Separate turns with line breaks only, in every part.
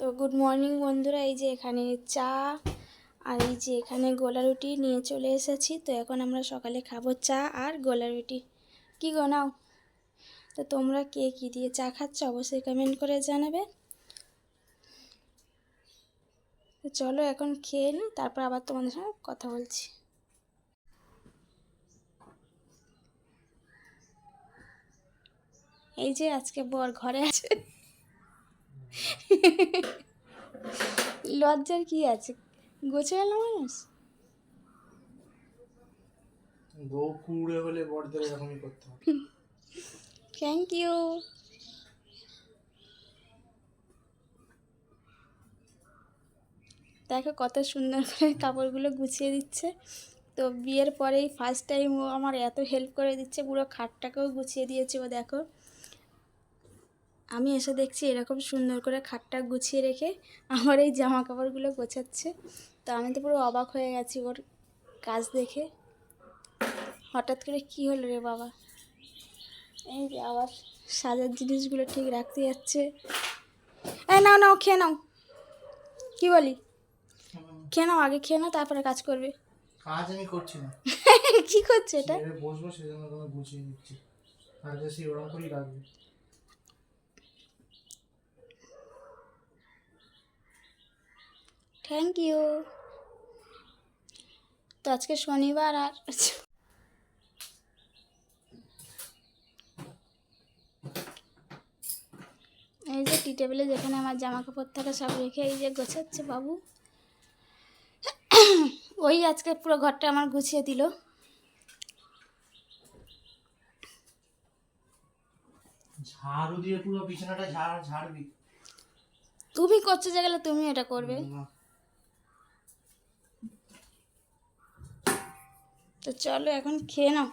তো good morning বন্ধুরা, এই যে এখানে চা আর এই যে এখানে গোলা রুটি নিয়ে চলে এসেছি। তো এখন আমরা সকালে খাবো চা আর গোলা রুটি। কী গো নাও। তো তোমরা কে কী দিয়ে চা খাচ্ছ অবশ্যই কমেন্ট করে জানাবে। তো চলো এখন খেয়ে নিই, তারপর আবার তোমাদের সঙ্গে কথা বলছি। এই যে আজকে বর ঘরে আছে। লজ্জার কি আছে, গোছে গেল মানুষ।
বউ কুড়ে হলে বড়দের এরকমই করতে হবে।
Thank you. দেখো কত সুন্দর করে কাপড়গুলো গুছিয়ে দিচ্ছে। তো বিয়ের পরেই ফার্স্ট টাইম ও আমার এত হেল্প করে দিচ্ছে, পুরো খাটটাকেও গুছিয়ে দিয়েছে ও। দেখো আমি এসে দেখছি এরকম সুন্দর করে খাটটা গুছিয়ে রেখে আমার এই জামা কাপড়গুলো গোছাচ্ছে। তো আমি তো পুরো অবাক হয়ে গেছি ওর কাজ দেখে। হঠাৎ করে কি হলো রে বাবা। এই যে আবার সাজার জিনিসগুলো ঠিক রাখতে যাচ্ছে। এই নাও নাও, খেয়ে নাও। কি বলি, খেয়ে নাও, আগে খেয়ে নাও তারপরে কাজ করবে।
কাজ আমি করছি না।
কি করছে এটা?
বসবো সেজন্য তোমাকে গুছিয়ে দিচ্ছি, আর বেশি ওরকম করেই রাখবে।
Thank you. তো আজকে শনিবার আর এই যে টি টেবিলে যেখানে আমার জামা কাপড় থাকে সব রেখে এই যে গোছাচ্ছে বাবু। ওই আজকে পুরো ঘরটা আমার গুছিয়ে দিল।
ঝাড়ু দিয়ে পুরো বিছানাটা ঝাড়বি।
তুমি করছো যে গেলে তুমি এটা করবে। তো চলো এখন খেয়ে নাও,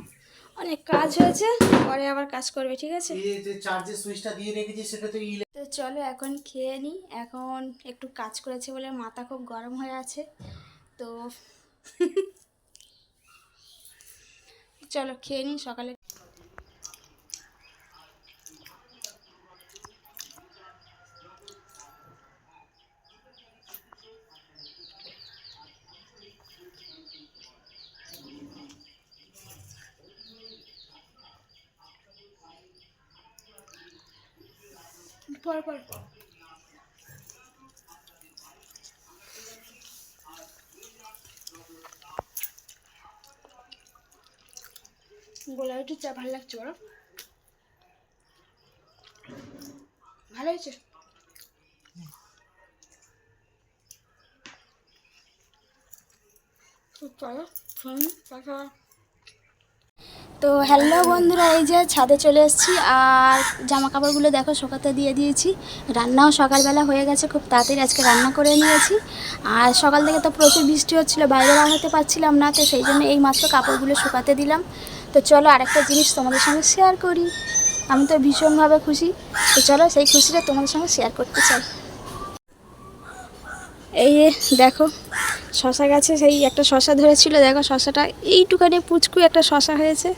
অনেক কাজ হয়েছে, পরে আবার কাজ করবে, ঠিক আছে?
এই যে চার্জের সুইচটা দিয়ে রেখেছি সেটা তো
তো চলো এখন খেয়ে নিই। এখন একটু কাজ করেছে বলে মাথা খুব গরম হয়ে আছে। তো চলো খেয়ে নিই। সকালে পর পর গোলা রুটির চা ভালো লাগছে বলো? ভালো হয়েছে। চলো কথা। তো হ্যালো বন্ধুরা, এই যে ছাদে চলে এসেছি আর জামা কাপড়গুলো দেখো শুকাতে দিয়ে দিয়েছি। রান্নাও সকালবেলা হয়ে গেছে, খুব তাড়াতাড়ি আজকে রান্না করে নিয়েছি। আর সকাল থেকে তো প্রচুর বৃষ্টি হচ্ছিলো, বাইরে বার হতে পারছিলাম না, তো সেই জন্য এই মাত্র কাপড়গুলো শুকাতে দিলাম। তো চলো আরেকটা জিনিস তোমাদের সঙ্গে শেয়ার করি। আমি তো ভীষণভাবে খুশি। তো চলো সেই খুশিটা তোমাদের সঙ্গে শেয়ার করতে চাই। এই দেখো শশা গাছে সেই একটা শশা ধরেছিল, দেখো শশাটা এইটুখানি পুচকু একটা শশা হয়েছে।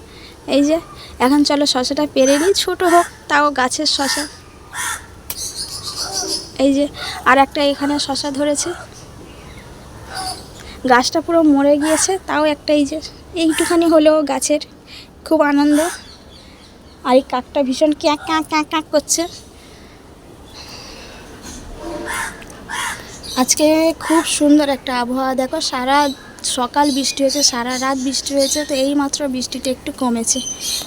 এই যে এখন চলো শশাটা পেরে নিই, ছোটো হোক তাও গাছের শশা। এই যে আর একটা এখানে শশা ধরেছে, গাছটা পুরো মরে গিয়েছে, তাও একটা এই যে এইটুখানি হলেও গাছের, খুব আনন্দ। আর এই কাকটা ভীষণ ক্যাঁক ক্যাঁক ক্যাঁক ক্যাঁক করছে। আজকে খুব সুন্দর একটা আবহাওয়া, দেখো সারা সকাল বৃষ্টি হয়েছে, সারা রাত বৃষ্টি হয়েছে। তো এই মাত্র বৃষ্টিটা একটু কমেছে।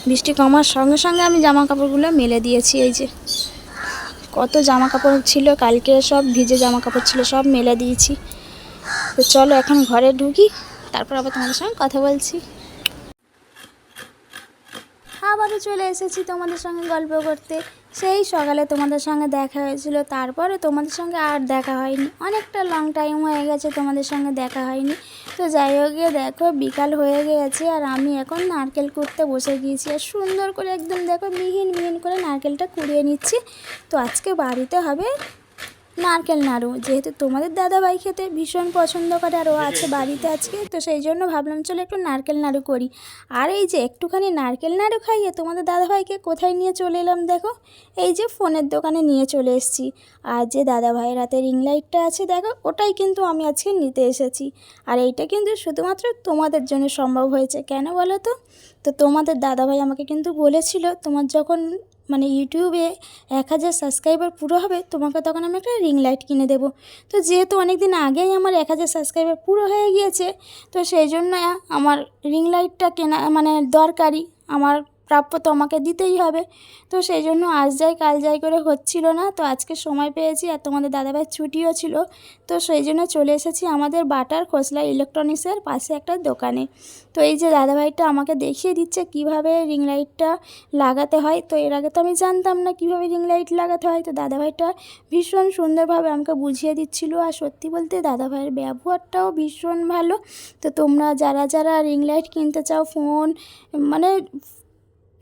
বৃষ্টি কমার সঙ্গে সঙ্গে আমি জামা কাপড়গুলো মেলে দিয়েছি। এই যে কত জামা কাপড় ছিল কালকে, সব ভিজে জামা কাপড় ছিল, সব মেলে দিয়েছি। তো চলো এখন ঘরে ঢুকি, তারপর আবার তোমাদের সঙ্গে কথা বলছি। আবারও চলে এসেছি তোমাদের সঙ্গে গল্প করতে। সেই সকালে তোমাদের সঙ্গে দেখা হয়েছিল, তারপরে তোমাদের সঙ্গে আর দেখা হয়নি, অনেকটা লং টাইম হয়ে গেছে তোমাদের সঙ্গে দেখা হয়নি। তো যাই হোক, দেখো বিকাল হয়ে গেছে আর আমি এখন নারকেল কুড়তে বসে গিয়েছি। আর সুন্দর করে একদম দেখো মিহিন মিহিন করে নারকেলটা কুড়িয়ে নিচ্ছি। তো আজকে বাড়িতে হবে নারকেল নাড়ু, যেহেতু তোমাদের দাদাভাই খেতে ভীষণ পছন্দ করে আর ও আছে বাড়িতে আজকে, তো সেই জন্য ভাবলাম চলো একটু নারকেল নাড়ু করি। আর এই যে একটুখানি নারকেল নাড়ু খাইয়ে তোমাদের দাদাভাইকে কোথায় নিয়ে চলে এলাম দেখো, এই যে ফোনের দোকানে নিয়ে চলে এসেছি। আর যে দাদাভাইয়ের হাতে রিং লাইটটা আছে দেখো, ওটাই কিন্তু আমি আজকে নিতে এসেছি। আর এইটা কিন্তু শুধুমাত্র তোমাদের জন্য সম্ভব হয়েছে, কেন বলো তো? তো তোমাদের দাদাভাই আমাকে কিন্তু বলেছিল তোমার যখন মানে ইউটিউবে 1000 সাবস্ক্রাইবার পুরো হবে তোমাকে তখন আমি একটা রিং লাইট কিনে দেবো। তো যেহেতু অনেক দিন আগেই আমার 1000 সাবস্ক্রাইবার পুরো হয়ে গিয়েছে, তো সেই জন্য আমার রিং লাইটটা কেনা মানে দরকারি, আমার প্রাপ্য তো আমাকে দিতেই হবে। তো সেই জন্য আজ যাই কাল যাই করে হচ্ছিল না, তো আজকে সময় পেয়েছি আর তোমাদের দাদাভাইয়ের ছুটিও ছিল, তো সেই জন্য চলে এসেছি আমাদের বাটার খোসলা ইলেকট্রনিক্সের পাশে একটা দোকানে। তো এই যে দাদাভাইটা আমাকে দেখিয়ে দিচ্ছে কিভাবে রিং লাইটটা লাগাতে হয়। তো এর আগে তো আমি জানতাম না কিভাবে রিং লাইট লাগাতে হয়, তো দাদাভাইটা ভীষণ সুন্দরভাবে আমাকে বুঝিয়ে দিচ্ছিল। আর সত্যি বলতে দাদাভাইয়ের ব্যবহারটাও ভীষণ ভালো। তো তোমরা যারা যারা রিং লাইট কিনতে চাও, ফোন মানে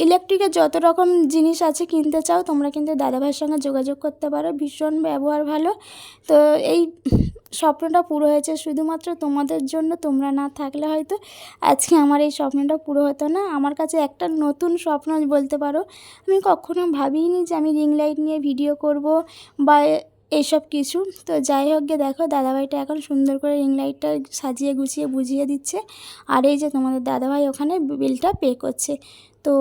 ইলেকট্রিকের যত রকম জিনিস আছে কিনতে চাও, তোমরা কিন্তু দাদাভাইয়ের সঙ্গে যোগাযোগ করতে পারো, ভীষণ ব্যবহার ভালো। তো এই স্বপ্নটা পুরো হয়েছে শুধুমাত্র তোমাদের জন্য, তোমরা না থাকলে হয়তো আজকে আমার এই স্বপ্নটা পুরো হতো না। আমার কাছে একটা নতুন স্বপ্ন বলতে পারো, আমি কখনো ভাবিনি যে আমি রিং লাইট নিয়ে ভিডিও করব বা এইসব কিছু। তো যাই হোক গে, দেখো দাদাভাইটা এখন সুন্দর করে রিং লাইটটা সাজিয়ে গুছিয়ে বুঝিয়ে দিচ্ছে। আর এই যে তোমাদের দাদাভাই ওখানে বিলটা পে করছে। তো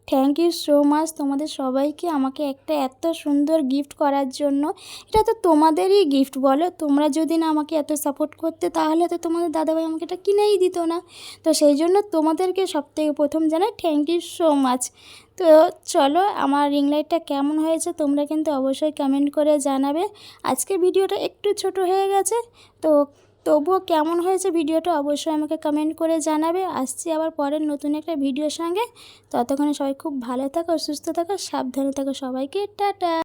থ্যাংক ইউ সো মাচ তোমাদের সবাইকে আমাকে একটা এত সুন্দর গিফট করার জন্য। এটা তো তোমাদেরই গিফট বলো, তোমরা যদি না আমাকে এত সাপোর্ট করতে তাহলে তো তোমাদের দাদাভাই আমাকে এটা কিনেই দিত না। তো সেই জন্য তোমাদেরকে সবথেকে প্রথম জানাই থ্যাংক ইউ সো মাচ। তো চলো, আমার রিং লাইটটা কেমন হয়েছে তোমরা কিন্তু অবশ্যই কমেন্ট করে জানাবে। আজকে ভিডিওটা একটু ছোট হয়ে গেছে, তো তবুও কেমন হয়েছে ভিডিওটা অবশ্যই আমাকে কমেন্ট করে জানাবে। আসছি আবার পরের নতুন একটা ভিডিওর সঙ্গে। ততক্ষণে সবাই খুব ভালো থাকো, সুস্থ থাকো, সাবধানে থাকো। সবাইকে টাটা।